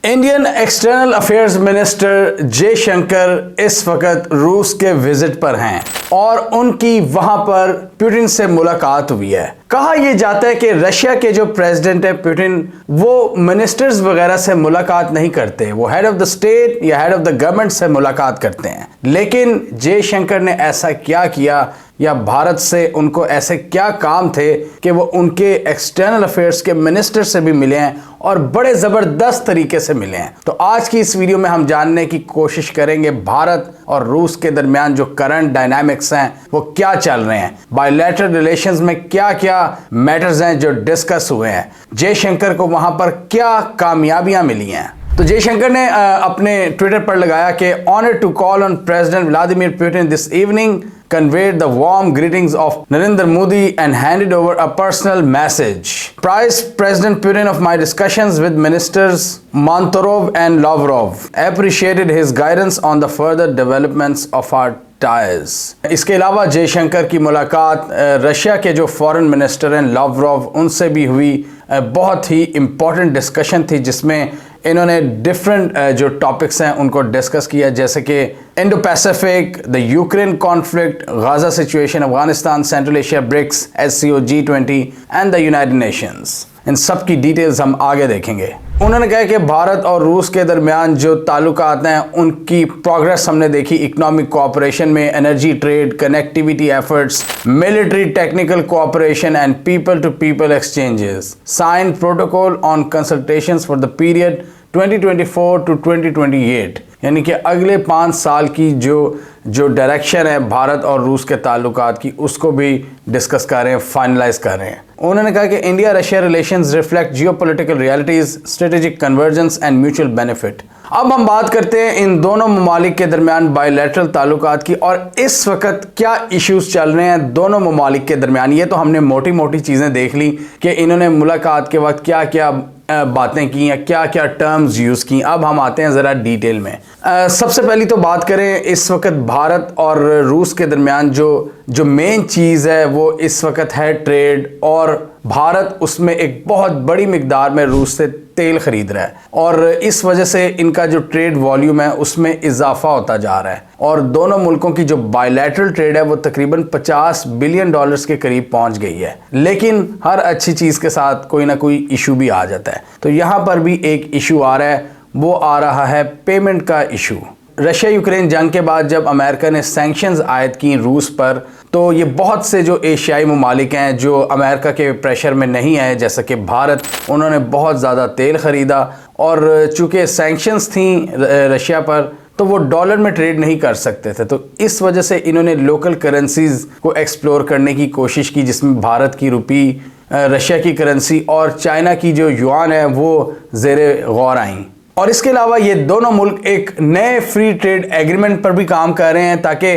Indian external affairs minister Jaishankar इस वक्त रूस के विजिट पर हैं और उनकी वहां पर पुतिन से मुलाकात हुई है। कहा यह जाता है कि रशिया के जो प्रेसिडेंट है पुतिन, वो मिनिस्टर्स वगैरह से मुलाकात नहीं करते, वो हेड ऑफ द स्टेट या हेड ऑफ द गवर्नमेंट से मुलाकात करते हैं। लेकिन जयशंकर ने ऐसा क्या किया या भारत से उनको ऐसे क्या काम थे कि वो उनके एक्सटर्नल अफेयर्स के मिनिस्टर से भी मिले हैं और बड़े ज़बरदस्त तरीके से मिले हैं। तो आज की इस वीडियो में हम जानने की कोशिश करेंगे भारत और रूस के दरमियान जो करंट डायनामिक्स हैं वो क्या चल रहे हैं, बायलैटरल रिलेशंस में क्या क्या मैटर्स हैं जो डिस्कस हुए हैं, जयशंकर को वहां पर क्या कामयाबियां मिली हैं। तो जयशंकर ने अपने ट्विटर पर लगाया कि honour to call on president Vladimir Putin this evening, conveyed the warm greetings of Narendra Modi and handed over a personal message. Prized President Putin of my discussions with ministers Mantorov and Lavrov. Appreciated his guidance on the further developments of our ties. इसके अलावा जयशंकर की मुलाकात Russia के जो foreign minister हैं Lavrov, उनसे भी हुई। बहुत ही इम्पोर्टेंट डिस्कशन थी जिसमें इन्होंने डिफरेंट जो टॉपिक्स हैं उनको डिस्कस किया, जैसे कि Indo Pacific, the Ukraine conflict, Gaza situation, Afghanistan, Central Asia, BRICS, SCO, G20 and the United Nations. इन सब की डिटेल्स हम आगे देखेंगे। उन्होंने कहा कि भारत और रूस के दरमियान जो ताल्लुकात हैं उनकी प्रोग्रेस हमने देखी इकोनॉमिक कोऑपरेशन में, energy trade, connectivity efforts, military technical cooperation and people to people exchanges. Sign protocol on consultations for the period 2024 to 2028, यानी कि अगले 5 साल की जो डायरेक्शन है भारत और रूस के ताल्लुकात की, उसको भी डिस्कस कर रहे हैं, फाइनलाइज कर रहे हैं। उन्होंने कहा कि India Russia relations reflect geopolitical realities, strategic convergence and mutual benefit. अब हम बात करते हैं इन दोनों ममालिक के दरमियान बायलैटरल ताल्लुकात की और इस वक्त क्या इश्यूज चल रहे हैं दोनों ममालिक के दरमियान। ये तो हमने मोटी मोटी चीज़ें देख ली कि इन्होंने मुलाकात के वक्त क्या क्या बातें की या क्या क्या टर्म्स यूज़ की। अब हम आते हैं ज़रा डिटेल में। सबसे पहली तो बात करें इस वक्त भारत और रूस के दरमियान जो मेन चीज़ है वो इस वक्त है ट्रेड, और भारत उसमें एक बहुत बड़ी मिकदार में रूस से तेल खरीद रहा है और इस वजह से इनका जो ट्रेड वॉल्यूम है उसमें इजाफा होता जा रहा है और दोनों मुल्कों की जो बायलैटरल ट्रेड है वो तकरीबन $50 बिलियन के करीब पहुंच गई है। लेकिन हर अच्छी चीज़ के साथ कोई ना कोई इशू भी आ जाता है, तो यहाँ पर भी एक इशू आ रहा है, वो आ रहा है पेमेंट का इशू। रशिया यूक्रेन जंग के बाद जब अमेरिका ने सैंक्शंस आयद की रूस पर, तो ये बहुत से जो एशियाई ममालिक हैं जो अमेरिका के प्रेशर में नहीं आए, जैसा कि भारत, उन्होंने बहुत ज़्यादा तेल ख़रीदा और चूँकि सैंक्शंस थी रशिया पर तो वो डॉलर में ट्रेड नहीं कर सकते थे, तो इस वजह से इन्होंने लोकल करेंसीज़ को एक्सप्लोर करने की कोशिश की, जिसमें भारत की रुपी, रशिया की करेंसी और चाइना की जो युआन है वो ज़ेरे गौर आई। और इसके अलावा ये दोनों मुल्क एक नए फ्री ट्रेड एग्रीमेंट पर भी काम कर रहे हैं ताकि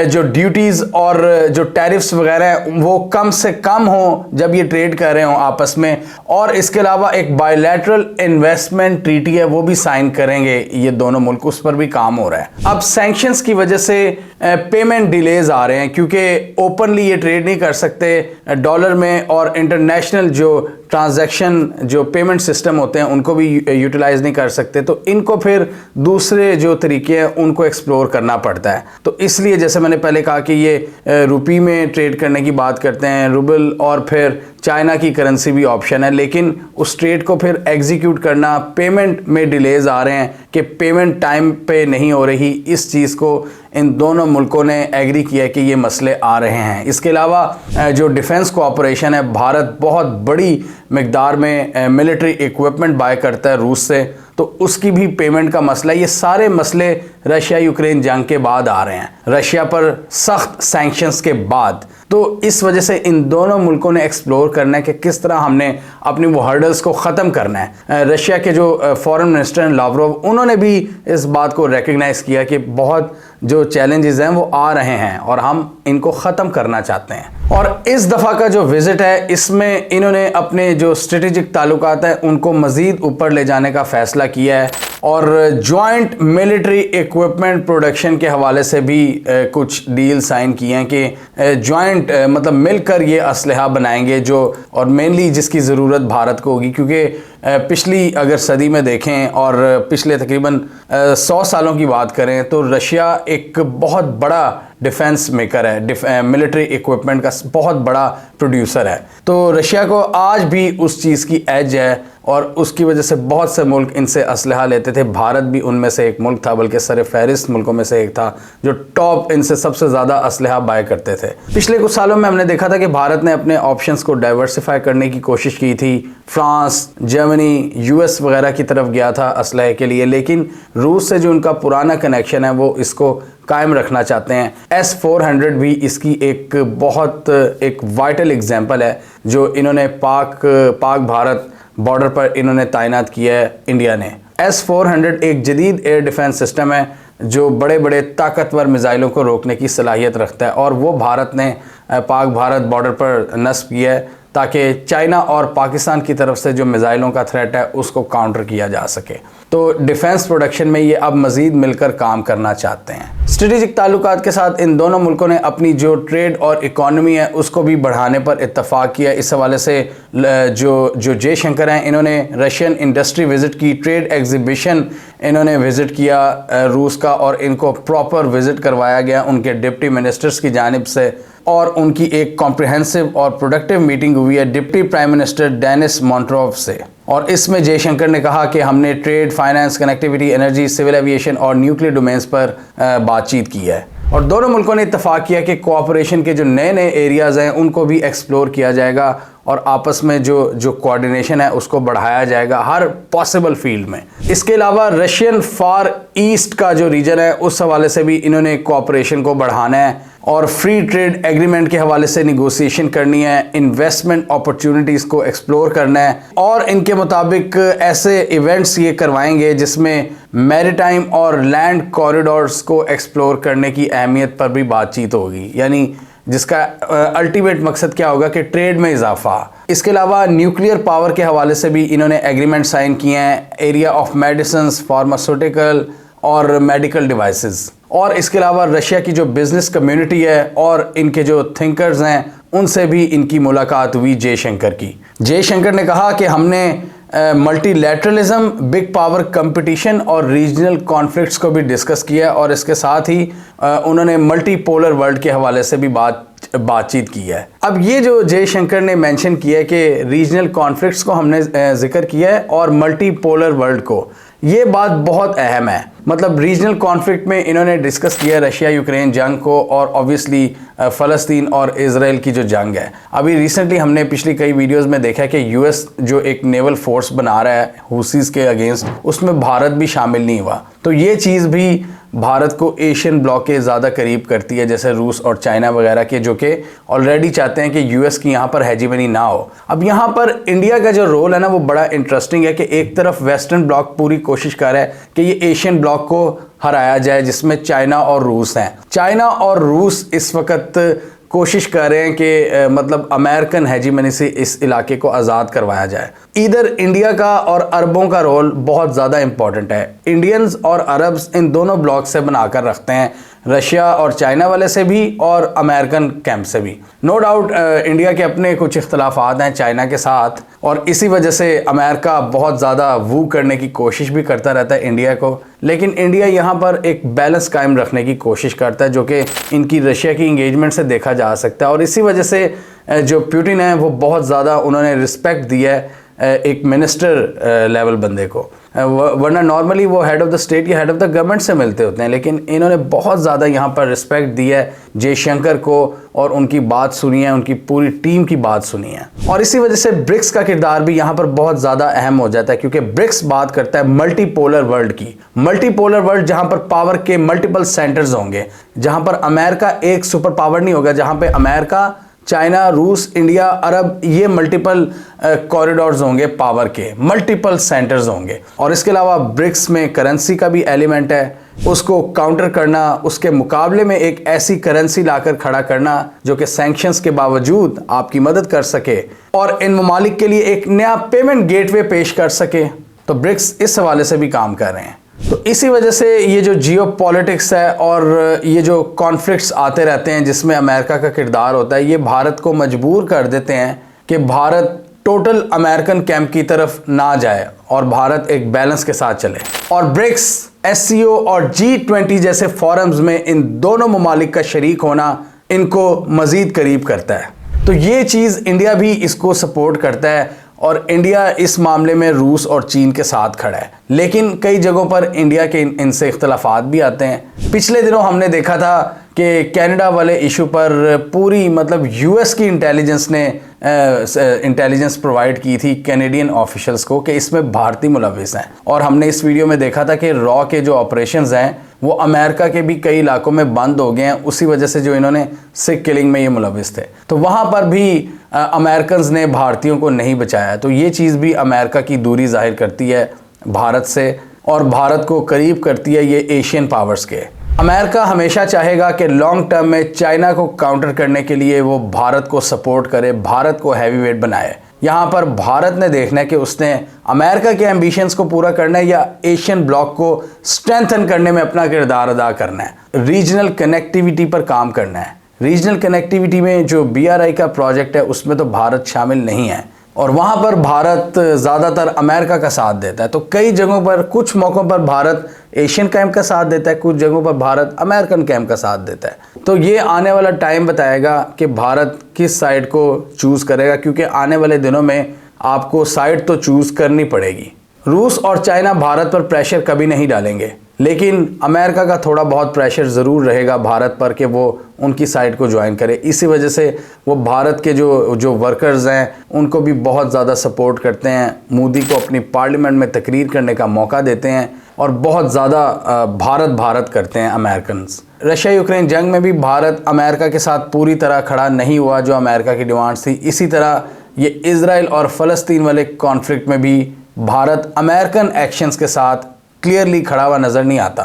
जो ड्यूटीज़ और जो टैरिफ्स वगैरह हैं वो कम से कम हो जब ये ट्रेड कर रहे हों आपस में। और इसके अलावा एक बायलैटरल इन्वेस्टमेंट ट्रीटी है वो भी साइन करेंगे ये दोनों मुल्क, उस पर भी काम हो रहा है। अब सैंक्शंस की वजह से पेमेंट डिलेज आ रहे हैं क्योंकि ओपनली ये ट्रेड नहीं कर सकते डॉलर में, और इंटरनेशनल जो ट्रांजैक्शन जो पेमेंट सिस्टम होते हैं उनको भी यूटिलाइज नहीं कर सकते, तो इनको फिर दूसरे जो तरीके हैं उनको एक्सप्लोर करना पड़ता है। तो इसलिए जैसे मैंने पहले कहा कि ये रुपी में ट्रेड करने की बात करते हैं, रूबल और फिर चाइना की करेंसी भी ऑप्शन है, लेकिन उस ट्रेड को फिर एग्जीक्यूट करना, पेमेंट में डिलेज आ रहे हैं कि पेमेंट टाइम पे नहीं हो रही। इस चीज़ को इन दोनों मुल्कों ने एग्री किया कि ये मसले आ रहे हैं। इसके अलावा जो डिफेंस कोऑपरेशन है, भारत बहुत बड़ी मिकदार में मिलिट्री इक्विपमेंट बाय करता है रूस से, तो उसकी भी पेमेंट का मसला, ये सारे मसले रशिया यूक्रेन जंग के बाद आ रहे हैं, रशिया पर सख्त सैंक्शंस के बाद। तो इस वजह से इन दोनों मुल्कों ने एक्सप्लोर करना है कि किस तरह हमने अपनी वो हर्डल्स को ख़त्म करना है। रशिया के जो फॉरेन मिनिस्टर हैं लावरोव, उन्होंने भी इस बात को रिकग्नाइज़ किया कि बहुत जो चैलेंजेस हैं वो आ रहे हैं और हम इनको ख़त्म करना चाहते हैं। और इस दफ़ा का जो विज़िट है इसमें इन्होंने अपने जो स्ट्रेटेजिक ताल्लुकात हैं उनको मज़ीद ऊपर ले जाने का फ़ैसला किया है और जॉइंट मिलिट्री इक्विपमेंट प्रोडक्शन के हवाले से भी कुछ डील साइन किए हैं कि जॉइंट मतलब मिलकर ये असलहा बनाएंगे जो, और मेनली जिसकी ज़रूरत भारत को होगी, क्योंकि पिछली अगर सदी में देखें और पिछले तकरीबन 100 सालों की बात करें तो रशिया एक बहुत बड़ा डिफेंस मेकर है, मिलिट्री इक्विपमेंट का बहुत बड़ा प्रोड्यूसर है। तो रशिया को आज भी उस चीज़ की एज है और उसकी वजह से बहुत से मुल्क इनसे असलहा लेते थे। भारत भी उनमें से एक मुल्क था, बल्कि सर फहरिस्त मुल्कों में से एक था जो टॉप इनसे सबसे ज़्यादा असलहा बाय करते थे। पिछले कुछ सालों में हमने देखा था कि भारत ने अपने ऑप्शंस को डाइवर्सिफाई करने की कोशिश की थी। फ्रांस, जर्मनी, यूएस वगैरह की तरफ गया था असलहे के लिए, लेकिन रूस से जो उनका पुराना कनेक्शन है वो इसको कायम रखना चाहते हैं। S-400 भी इसकी एक वाइटल एग्जाम्पल है जो इन्होंने पाक भारत बॉर्डर पर इन्होंने तैनात किया है इंडिया ने। S-400 एक जदीद एयर डिफेंस सिस्टम है जो बड़े बड़े ताकतवर मिसाइलों को रोकने की सलाहियत रखता है और वो भारत ने पाक भारत बॉर्डर पर नस्ब किया है ताकि चाइना और पाकिस्तान की तरफ से जो मिसाइलों का थ्रेट है उसको काउंटर किया जा सके। तो डिफेंस प्रोडक्शन में ये अब मज़ीद मिलकर काम करना चाहते हैं। स्ट्रेटेजिक ताल्लुकात के साथ इन दोनों मुल्कों ने अपनी जो ट्रेड और इकॉनमी है उसको भी बढ़ाने पर इत्तफाक किया। इस हवाले से जो जयशंकर हैं इन्होंने रशियन इंडस्ट्री विज़िट की, ट्रेड एग्जीबिशन इन्होंने विज़िट किया रूस का और इनको प्रॉपर विज़िट करवाया गया उनके डिप्टी मिनिस्टर्स की जानिब से और उनकी एक कॉम्प्रिहेंसिव और प्रोडक्टिव मीटिंग हुई है deputy prime minister Denis Montrov से। और इसमें जयशंकर ने कहा कि हमने trade, finance, connectivity, energy, civil aviation और न्यूक्लियर डोमेन्स पर बातचीत की है और दोनों मुल्कों ने इत्तफाक किया कि कोऑपरेशन के जो नए नए एरियाज़ हैं उनको भी एक्सप्लोर किया जाएगा और आपस में जो कोऑर्डिनेशन है उसको बढ़ाया जाएगा हर पॉसिबल फील्ड में। इसके अलावा रशियन फार ईस्ट का जो रीजन है उस हवाले से भी इन्होंने कोऑपरेशन को बढ़ाना है और फ्री ट्रेड एग्रीमेंट के हवाले से निगोसिएशन करनी है, इन्वेस्टमेंट अपॉर्चुनिटीज़ को एक्सप्लोर करना है और इनके मुताबिक ऐसे इवेंट्स ये करवाएंगे जिसमें मैरीटाइम और लैंड कॉरिडोर्स को एक्सप्लोर करने की अहमियत पर भी बातचीत होगी, यानी जिसका अल्टीमेट मकसद क्या होगा कि ट्रेड में इजाफा। इसके अलावा न्यूक्लियर पावर के हवाले से भी इन्होंने एग्रीमेंट साइन किए हैं, एरिया ऑफ मेडिसिन, फार्मास्यूटिकल और मेडिकल डिवाइसेस। और इसके अलावा रशिया की जो बिज़नेस कम्युनिटी है और इनके जो थिंकर्स हैं उनसे भी इनकी मुलाकात हुई जयशंकर की। जयशंकर ने कहा कि हमने मल्टीलैटरलिज्म, बिग पावर कंपटीशन और रीजनल कॉन्फ्लिक्ट्स को भी डिस्कस किया और इसके साथ ही उन्होंने मल्टीपोलर वर्ल्ड के हवाले से भी बातचीत की है। अब ये जो जयशंकर ने मेंशन किया है कि रीजनल कॉन्फ्लिक्ट्स को हमने जिक्र किया है और मल्टीपोलर वर्ल्ड को, ये बात बहुत अहम है। मतलब रीजनल कॉन्फ्लिक्ट में इन्होंने डिस्कस किया रशिया यूक्रेन जंग को और ऑब्वियसली फ़लस्तीन और इजराइल की जो जंग है। अभी रिसेंटली हमने पिछली कई वीडियोस में देखा है कि यूएस जो एक नेवल फोर्स बना रहा है हुसीज़ के अगेंस्ट, उसमें भारत भी शामिल नहीं हुआ। तो ये चीज़ भी भारत को एशियन ब्लॉक के ज़्यादा करीब करती है, जैसे रूस और चाइना वगैरह के, जो कि ऑलरेडी चाहते हैं कि यूएस की यहाँ पर हेजीमनी ना हो। अब यहाँ पर इंडिया का जो रोल है ना वो बड़ा इंटरेस्टिंग है कि एक तरफ वेस्टर्न ब्लॉक पूरी कोशिश कर रहा है कि ये एशियन ब्लॉक को हराया जाए जिसमें चाइना और रूस हैं। चाइना और रूस इस वक्त कोशिश कर रहे हैं कि मतलब अमेरिकन हेजीमनी से इस इलाके को आज़ाद करवाया जाए। इधर इंडिया का और अरबों का रोल बहुत ज़्यादा इंपॉर्टेंट है। इंडियंस और अरब्स इन दोनों ब्लॉक से बनाकर रखते हैं, रशिया और चाइना वाले से भी और अमेरिकन कैंप से भी। नो डाउट इंडिया के अपने कुछ इख्तलाफात हैं चाइना के साथ और इसी वजह से अमेरिका बहुत ज़्यादा वू करने की कोशिश भी करता रहता है इंडिया को, लेकिन इंडिया यहाँ पर एक बैलेंस कायम रखने की कोशिश करता है जो कि इनकी रशिया की इंगेजमेंट से देखा जा सकता है। और इसी वजह से जो पुतिन है वो बहुत ज़्यादा उन्होंने रिस्पेक्ट दिया है एक मिनिस्टर लेवल बंदे को, वरना नॉर्मली वो हेड ऑफ़ द स्टेट या हेड ऑफ़ द गवर्नमेंट से मिलते होते हैं, लेकिन इन्होंने बहुत ज़्यादा यहाँ पर रिस्पेक्ट दी है जयशंकर को और उनकी बात सुनी है, उनकी पूरी टीम की बात सुनी है। और इसी वजह से ब्रिक्स का किरदार भी यहाँ पर बहुत ज़्यादा अहम हो जाता है क्योंकि ब्रिक्स बात करता है मल्टीपोलर वर्ल्ड की। मल्टीपोलर वर्ल्ड जहाँ पर पावर के मल्टीपल सेंटर्स होंगे, जहाँ पर अमेरिका एक सुपर पावर नहीं होगा, जहाँ पर अमेरिका, चाइना, रूस, इंडिया, अरब, ये मल्टीपल कॉरिडोर्स होंगे, पावर के मल्टीपल सेंटर्स होंगे। और इसके अलावा ब्रिक्स में करेंसी का भी एलिमेंट है, उसको काउंटर करना, उसके मुकाबले में एक ऐसी करेंसी लाकर खड़ा करना जो कि सैंक्शंस के बावजूद आपकी मदद कर सके और इन ममालिक के लिए एक नया पेमेंट गेटवे पेश कर सके। तो ब्रिक्स इस हवाले से भी काम कर रहे हैं। तो इसी वजह से ये जो जियोपॉलिटिक्स है और ये जो कॉन्फ्लिक्ट्स आते रहते हैं जिसमें अमेरिका का किरदार होता है, ये भारत को मजबूर कर देते हैं कि भारत टोटल अमेरिकन कैंप की तरफ ना जाए और भारत एक बैलेंस के साथ चले। और ब्रिक्स, SCO और G20 जैसे फोरम्स में इन दोनों ममालिक का शरीक होना इनको मजीद करीब करता है। तो ये चीज़ इंडिया भी इसको सपोर्ट करता है और इंडिया इस मामले में रूस और चीन के साथ खड़ा है। लेकिन कई जगहों पर इंडिया के इनसे इख्तलाफात भी आते हैं। पिछले दिनों हमने देखा था कि कनाडा वाले इशू पर पूरी US की इंटेलिजेंस ने इंटेलिजेंस प्रोवाइड की थी कैनेडियन ऑफिशियल्स को कि इसमें भारतीय मुलविस हैं। और हमने इस वीडियो में देखा था कि रॉ के जो ऑपरेशंस हैं वो अमेरिका के भी कई इलाकों में बंद हो गए हैं, उसी वजह से जो इन्होंने सिख किलिंग में ये मुलविस थे। तो वहाँ पर भी अमेरिकन ने भारतीयों को नहीं बचाया। तो ये चीज़ भी अमेरिका की दूरी जाहिर करती है भारत से और भारत को करीब करती है ये एशियन पावर्स के। अमेरिका हमेशा चाहेगा कि लॉन्ग टर्म में चाइना को काउंटर करने के लिए वो भारत को सपोर्ट करे, भारत को हैवी वेट बनाए। यहाँ पर भारत ने देखना है कि उसने अमेरिका के एम्बिशंस को पूरा करना है या एशियन ब्लॉक को स्ट्रेंथन करने में अपना किरदार अदा करना है। रीजनल कनेक्टिविटी पर काम करना है। रीजनल कनेक्टिविटी में जो BRI का प्रोजेक्ट है उसमें तो भारत शामिल नहीं है और वहाँ पर भारत ज़्यादातर अमेरिका का साथ देता है। तो कई जगहों पर, कुछ मौक़ों पर भारत एशियन कैंप का साथ देता है, कुछ जगहों पर भारत अमेरिकन कैंप का साथ देता है। तो ये आने वाला टाइम बताएगा कि भारत किस साइड को चूज़ करेगा, क्योंकि आने वाले दिनों में आपको साइड तो चूज़ करनी पड़ेगी। रूस और चाइना भारत पर प्रेशर कभी नहीं डालेंगे, लेकिन अमेरिका का थोड़ा बहुत प्रेशर ज़रूर रहेगा भारत पर कि वो उनकी साइड को ज्वाइन करे। इसी वजह से वो भारत के जो वर्कर्स हैं उनको भी बहुत ज़्यादा सपोर्ट करते हैं, मोदी को अपनी पार्लियामेंट में तकरीर करने का मौका देते हैं और बहुत ज़्यादा भारत करते हैं अमेरिकन्स। रशिया यूक्रेन जंग में भी भारत अमेरिका के साथ पूरी तरह खड़ा नहीं हुआ जो अमेरिका की डिमांड्स थी। इसी तरह ये इजराइल और फ़लस्तीन वाले कॉन्फ्लिक्ट में भी भारत अमेरिकन एक्शंस के साथ क्लियरली खड़ा हुआ नज़र नहीं आता,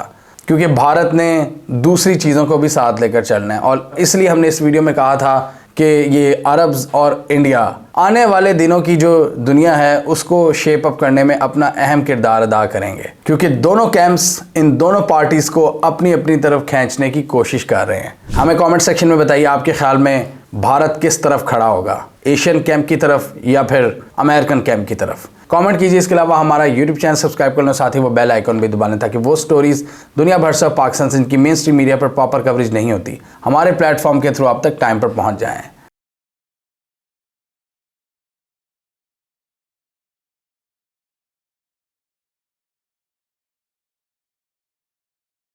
क्योंकि भारत ने दूसरी चीज़ों को भी साथ लेकर चलना है। और इसलिए हमने इस वीडियो में कहा था कि ये अरब्स और इंडिया आने वाले दिनों की जो दुनिया है उसको शेप अप करने में अपना अहम किरदार अदा करेंगे, क्योंकि दोनों कैंप्स इन दोनों पार्टीज़ को अपनी अपनी तरफ खींचने की कोशिश कर रहे हैं। हमें कमेंट सेक्शन में बताइए आपके ख्याल में भारत किस तरफ खड़ा होगा, एशियन कैंप की तरफ या फिर अमेरिकन कैंप की तरफ। कमेंट कीजिए। इसके अलावा हमारा यूट्यूब चैनल सब्सक्राइब कर लो, साथ ही वो बेल आइकन भी दबा लें ताकि वो स्टोरीज दुनिया भर से पाकिस्तान से जिनकी मेन स्ट्रीम मीडिया पर प्रॉपर कवरेज नहीं होती हमारे प्लेटफॉर्म के थ्रू आप तक टाइम पर पहुंच जाएं।